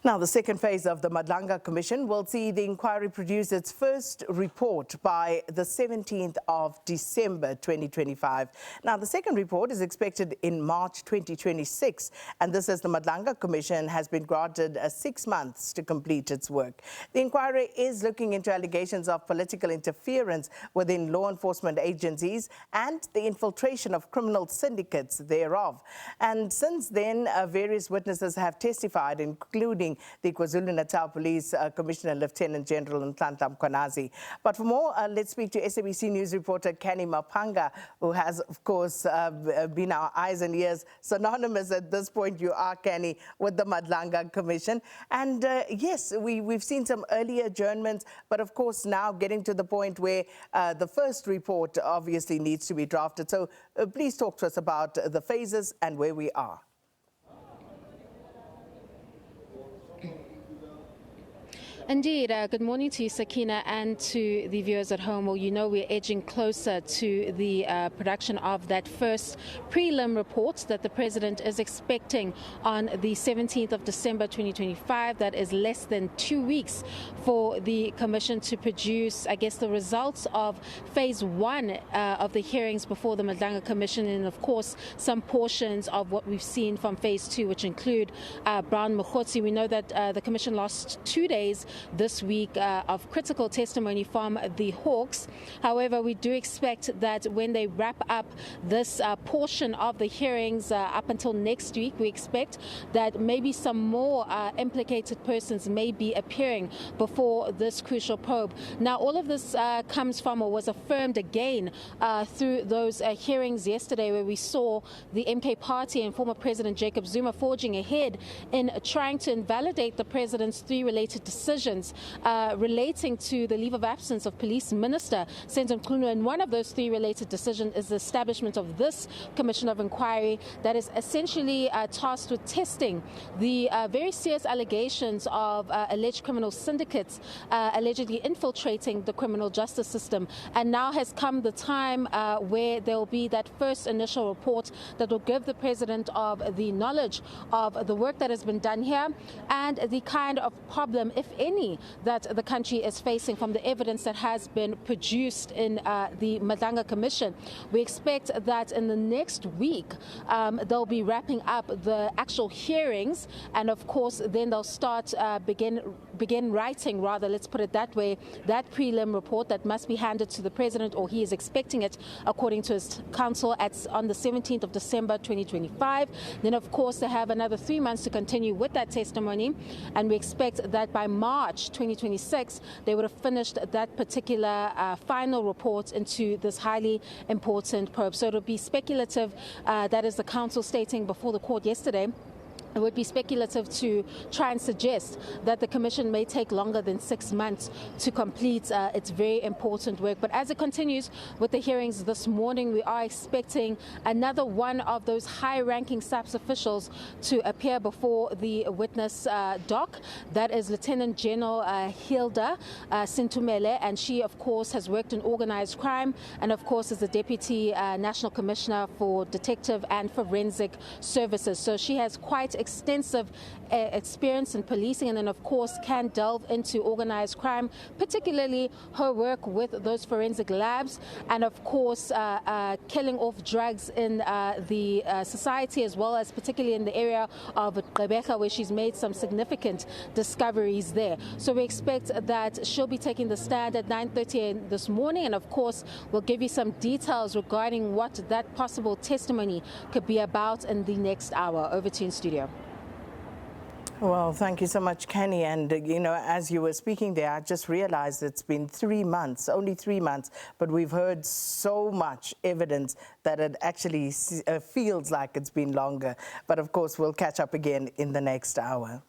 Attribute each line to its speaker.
Speaker 1: Now, the second phase of the Madlanga Commission will see the inquiry produce its first report by the 17th of December 2025. Now, the second report is expected in March 2026, and this as the Madlanga Commission has been granted 6 months to complete its work. The inquiry is looking into allegations of political interference within law enforcement agencies and the infiltration of criminal syndicates thereof. And since then, various witnesses have testified, including the KwaZulu-Natal Police Commissioner Lieutenant General Nhlanhla Mkhwanazi. But for more, let's speak to SABC News reporter Canny Maphanga, who has, of course, been our eyes and ears, synonymous at this point, you are, Canny, with the Madlanga Commission. And yes, we've seen some early adjournments, but of course now getting to the point where the first report obviously needs to be drafted. So please talk to us about the phases and where we are.
Speaker 2: Indeed. Good morning to you, Sakina, and to the viewers at home. Well, you know we're edging closer to the production of that first prelim report that the President is expecting on the 17th of December 2025. That is less than 2 weeks for the Commission to produce, I guess, the results of phase 1 of the hearings before the Madlanga Commission, and of course some portions of what we've seen from phase 2, which include Brown Mkhwanazi. We know that the Commission lost 2 days this week of critical testimony from the Hawks. However, we do expect that when they wrap up this portion of the hearings up until next week, we expect that maybe some more implicated persons may be appearing before this crucial probe. Now, all of this comes from, or was affirmed again through those hearings yesterday, where we saw the MK Party and former President Jacob Zuma forging ahead in trying to invalidate the President's 3 related decisions relating to the leave of absence of Police Minister Senzo Mkhwanazi. And one of those 3 related decisions is the establishment of this Commission of Inquiry that is essentially tasked with testing the very serious allegations of alleged criminal syndicates allegedly infiltrating the criminal justice system. And now has come the time where there will be that first initial report that will give the President of the knowledge of the work that has been done here and the kind of problem, if any, that the country is facing from the evidence that has been produced in the Madlanga Commission. We expect that in the next week they'll be wrapping up the actual hearings, and of course then they'll start begin writing, rather, let's put it that way, that prelim report that must be handed to the President, or he is expecting it according to his counsel on the 17th of December 2025. Then of course they have another 3 months to continue with that testimony, and we expect that by March 2026 they would have finished that particular final report into this highly important probe. So it'll be speculative, that is the counsel stating before the court yesterday. It would be speculative to try and suggest that the Commission may take longer than 6 months to complete its very important work. But as it continues with the hearings this morning, we are expecting another one of those high-ranking SABC officials to appear before the witness dock. That is Lieutenant General Hilda Sintumele, and she, of course, has worked in organized crime and, of course, is the Deputy National Commissioner for Detective and Forensic Services. So she has quite extensive experience in policing, and then of course can delve into organized crime, particularly her work with those forensic labs, and of course killing off drugs in the society, as well as particularly in the area of Gqeberha, where she's made some significant discoveries there. So we expect that she'll be taking the stand at 9:30 this morning, and of course we'll give you some details regarding what that possible testimony could be about in the next hour. Over to you in studio.
Speaker 1: Well, thank you so much, Canny. And, you know, as you were speaking there, I just realized it's been 3 months, only 3 months, but we've heard so much evidence that it actually feels like it's been longer. But, of course, we'll catch up again in the next hour.